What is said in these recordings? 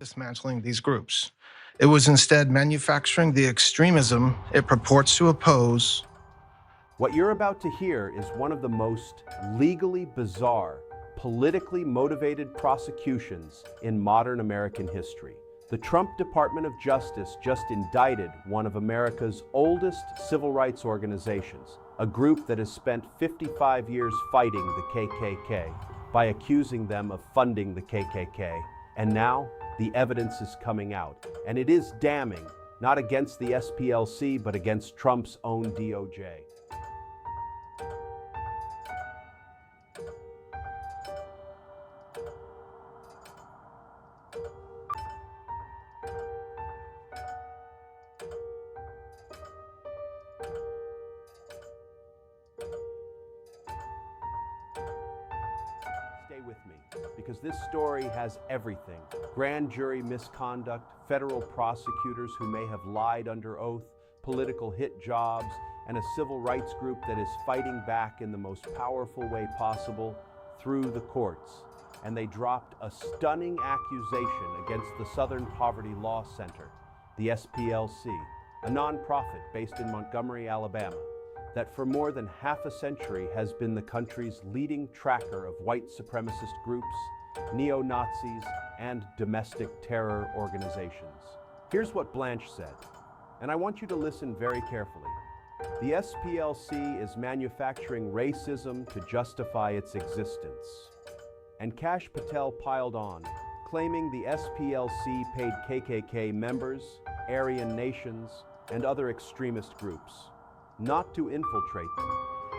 dismantling these groups. It was instead manufacturing the extremism it purports to oppose. What you're about to hear is one of the most legally bizarre, politically motivated prosecutions in modern American history. The Trump Department of Justice just indicted one of America's oldest civil rights organizations, a group that has spent 55 years fighting the KKK, by accusing them of funding the KKK. And now, the evidence is coming out, and it is damning, not against the SPLC, but against Trump's own DOJ. Stay with me, because this story has everything. Grand jury misconduct, federal prosecutors who may have lied under oath, political hit jobs, and a civil rights group that is fighting back in the most powerful way possible through the courts. And they dropped a stunning accusation against the Southern Poverty Law Center, the SPLC, a nonprofit based in Montgomery, Alabama, that for more than half a century has been the country's leading tracker of white supremacist groups, neo-Nazis, and domestic terror organizations. Here's what Blanche said, and I want you to listen very carefully. The SPLC is manufacturing racism to justify its existence. And Kash Patel piled on, claiming the SPLC paid KKK members, Aryan nations, and other extremist groups not to infiltrate them,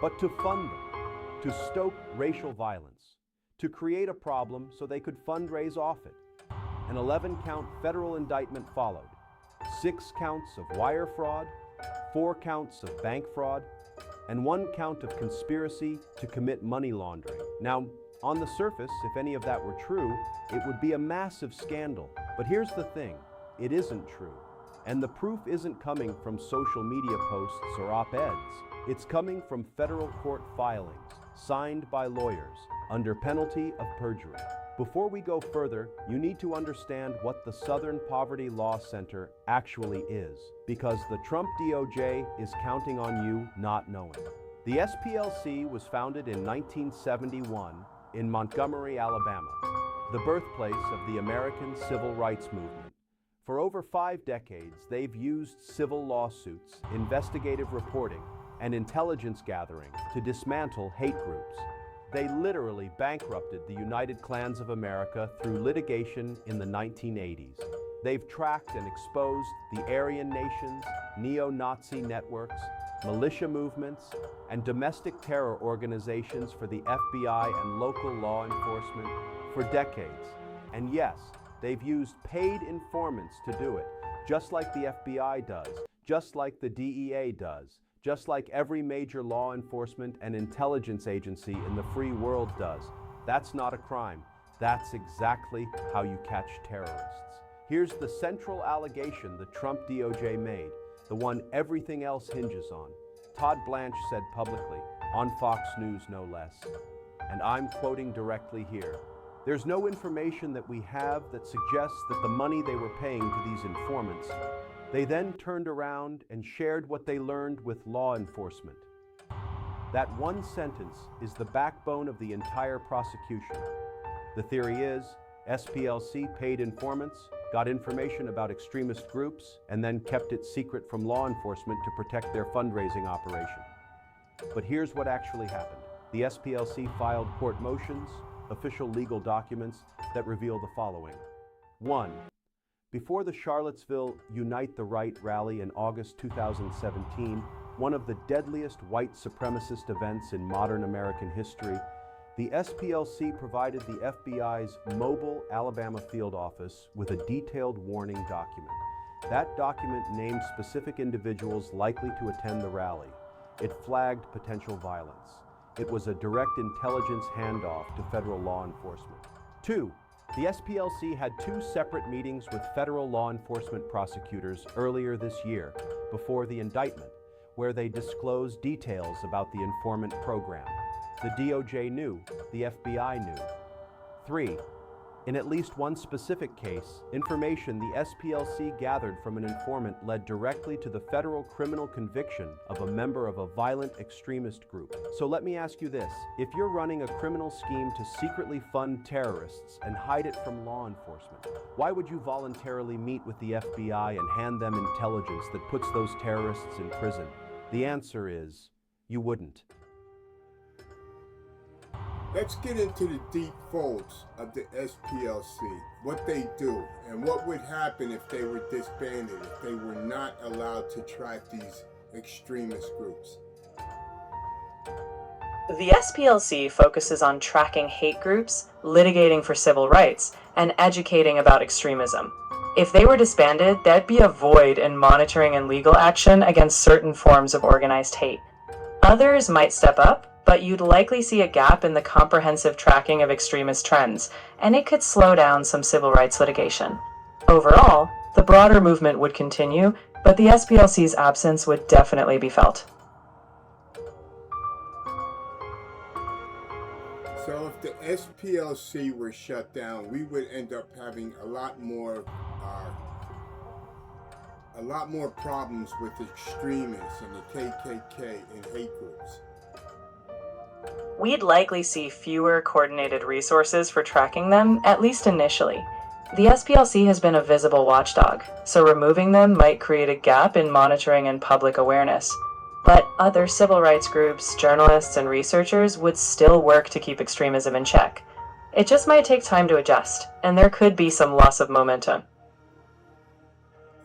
but to fund them, to stoke racial violence, to create a problem so they could fundraise off it. An 11-count federal indictment followed, 6 counts of wire fraud, 4 counts of bank fraud, and 1 count of conspiracy to commit money laundering. Now, on the surface, if any of that were true, it would be a massive scandal. But here's the thing, it isn't true. And the proof isn't coming from social media posts or op-eds. It's coming from federal court filings, signed by lawyers, under penalty of perjury. Before we go further, you need to understand what the Southern Poverty Law Center actually is, because the Trump DOJ is counting on you not knowing. The SPLC was founded in 1971 in Montgomery, Alabama, the birthplace of the American Civil Rights Movement. For over 5 decades, they've used civil lawsuits, investigative reporting, and intelligence gathering to dismantle hate groups. They literally bankrupted the United Klans of America through litigation in the 1980s. They've tracked and exposed the Aryan nations, neo-Nazi networks, militia movements, and domestic terror organizations for the FBI and local law enforcement for decades. And yes, they've used paid informants to do it, just like the FBI does, just like the DEA does, just like every major law enforcement and intelligence agency in the free world does. That's not a crime. That's exactly how you catch terrorists. Here's the central allegation the Trump DOJ made, the one everything else hinges on. Todd Blanche said publicly, on Fox News no less, and I'm quoting directly here, "There's no information that we have that suggests that the money they were paying to these informants, they then turned around and shared what they learned with law enforcement." That one sentence is the backbone of the entire prosecution. The theory is, SPLC paid informants, got information about extremist groups, and then kept it secret from law enforcement to protect their fundraising operation. But here's what actually happened. The SPLC filed court motions, official legal documents that reveal the following. 1. Before the Charlottesville Unite the Right rally in August 2017, one of the deadliest white supremacist events in modern American history, the SPLC provided the FBI's mobile Alabama field office with a detailed warning document. That document named specific individuals likely to attend the rally. It flagged potential violence. It was a direct intelligence handoff to federal law enforcement. 2. The SPLC had 2 separate meetings with federal law enforcement prosecutors earlier this year, before the indictment, where they disclosed details about the informant program. The DOJ knew, the FBI knew. 3. In at least one specific case, information the SPLC gathered from an informant led directly to the federal criminal conviction of a member of a violent extremist group. So let me ask you this: if you're running a criminal scheme to secretly fund terrorists and hide it from law enforcement, why would you voluntarily meet with the FBI and hand them intelligence that puts those terrorists in prison? The answer is, you wouldn't. Let's get into the deep folds of the SPLC, what they do, and what would happen if they were disbanded, if they were not allowed to track these extremist groups. The SPLC focuses on tracking hate groups, litigating for civil rights, and educating about extremism. If they were disbanded, there'd be a void in monitoring and legal action against certain forms of organized hate. Others might step up, but you'd likely see a gap in the comprehensive tracking of extremist trends, and it could slow down some civil rights litigation. Overall, the broader movement would continue, but the SPLC's absence would definitely be felt. So if the SPLC were shut down, we would end up having a lot more problems with extremists and the KKK and hate groups. We'd likely see fewer coordinated resources for tracking them, at least initially. The SPLC has been a visible watchdog, so removing them might create a gap in monitoring and public awareness. But other civil rights groups, journalists, and researchers would still work to keep extremism in check. It just might take time to adjust, and there could be some loss of momentum.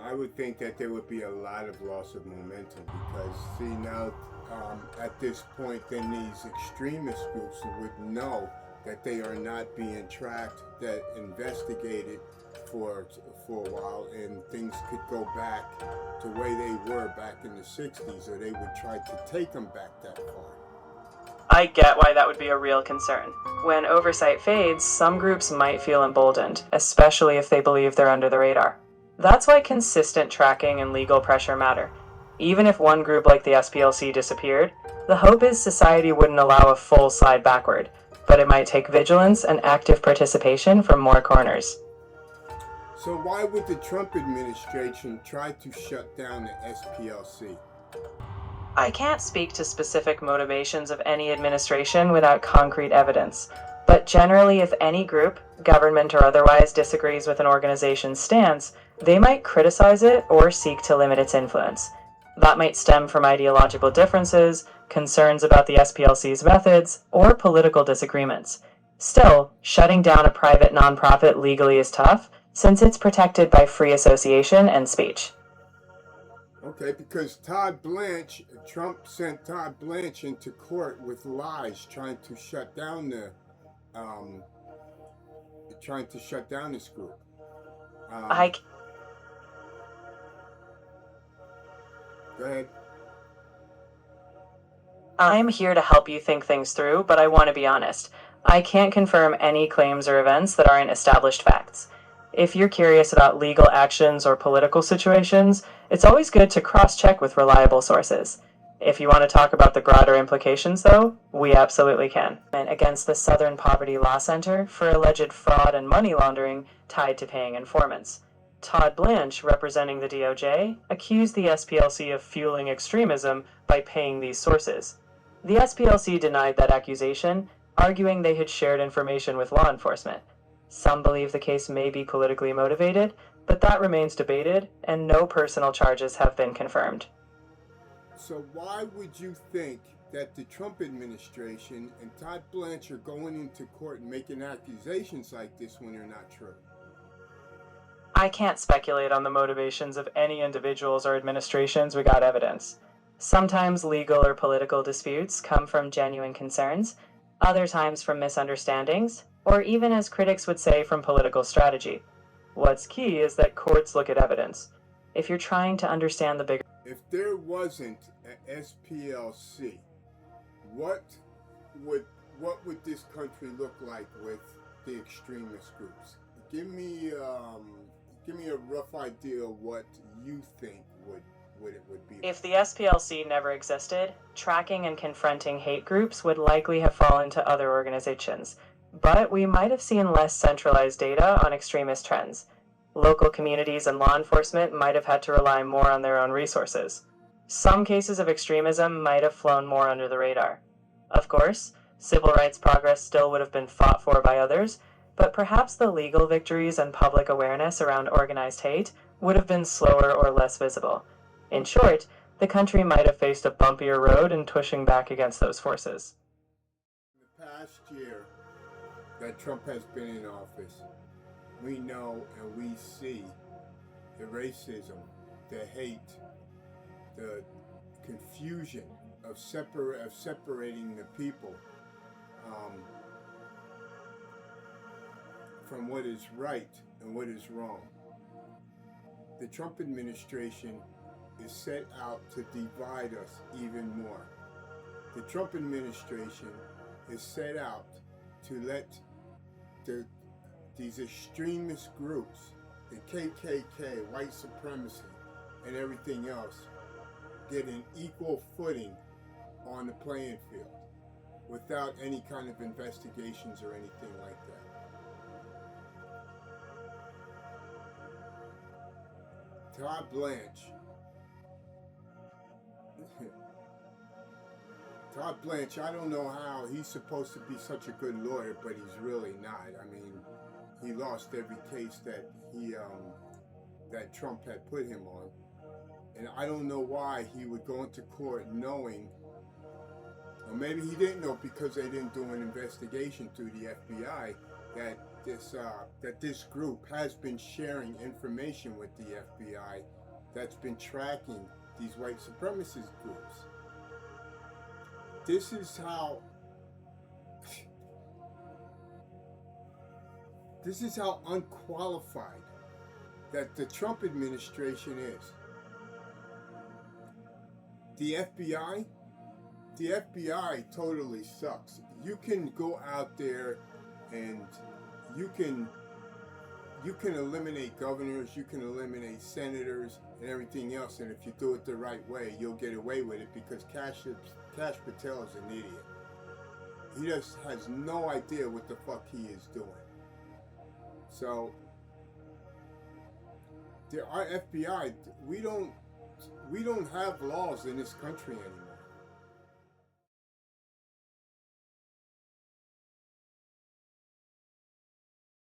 I would think that there would be a lot of loss of momentum because, see, now at this point, then these extremist groups would know that they are not being tracked, that investigated for a while, and things could go back to the way they were back in the 60s, or they would try to take them back that far. I get why that would be a real concern. When oversight fades, some groups might feel emboldened, especially if they believe they're under the radar. That's why consistent tracking and legal pressure matter. Even if one group like the SPLC disappeared, the hope is society wouldn't allow a full slide backward, but it might take vigilance and active participation from more corners. So why would the Trump administration try to shut down the SPLC? I can't speak to specific motivations of any administration without concrete evidence, but generally if any group, government or otherwise, disagrees with an organization's stance, they might criticize it or seek to limit its influence. That might stem from ideological differences, concerns about the SPLC's methods, or political disagreements. Still, shutting down a private nonprofit legally is tough, since it's protected by free association and speech. Okay, because Trump sent Todd Blanche into court with lies, trying to shut down this group. Go ahead. I'm here to help you think things through, but I want to be honest. I can't confirm any claims or events that aren't established facts. If you're curious about legal actions or political situations, it's always good to cross-check with reliable sources. If you want to talk about the broader implications, though, we absolutely can. Against the Southern Poverty Law Center for alleged fraud and money laundering tied to paying informants. Todd Blanche, representing the DOJ, accused the SPLC of fueling extremism by paying these sources. The SPLC denied that accusation, arguing they had shared information with law enforcement. Some believe the case may be politically motivated, but that remains debated, and no personal charges have been confirmed. So why would you think that the Trump administration and Todd Blanche are going into court and making accusations like this when they're not true? I can't speculate on the motivations of any individuals or administrations without evidence. Sometimes legal or political disputes come from genuine concerns, other times from misunderstandings, or even, as critics would say, from political strategy. What's key is that courts look at evidence. If you're trying to understand the bigger... If there wasn't an SPLC, what would this country look like with the extremist groups? Give me a rough idea of what you think it would be. If the SPLC never existed, tracking and confronting hate groups would likely have fallen to other organizations. But we might have seen less centralized data on extremist trends. Local communities and law enforcement might have had to rely more on their own resources. Some cases of extremism might have flown more under the radar. Of course, civil rights progress still would have been fought for by others, but perhaps the legal victories and public awareness around organized hate would have been slower or less visible. In short, the country might have faced a bumpier road in pushing back against those forces. In the past year that Trump has been in office, we know and we see the racism, the hate, the confusion of separating the people from what is right and what is wrong. The Trump administration is set out to divide us even more. The Trump administration is set out to let these extremist groups, the KKK, white supremacy, and everything else, get an equal footing on the playing field without any kind of investigations or anything like that. Todd Blanche, I don't know how he's supposed to be such a good lawyer, but he's really not. I mean, he lost every case that that Trump had put him on. And I don't know why he would go into court knowing, or maybe he didn't know because they didn't do an investigation through the FBI, that this group has been sharing information with the FBI that's been tracking these white supremacist groups. This is how unqualified that the Trump administration is. The FBI totally sucks. You can go out there and you can eliminate governors, you can eliminate senators and everything else, and if you do it the right way, you'll get away with it because Kash Patel is an idiot. He just has no idea what the fuck he is doing. So, our FBI, we don't have laws in this country anymore.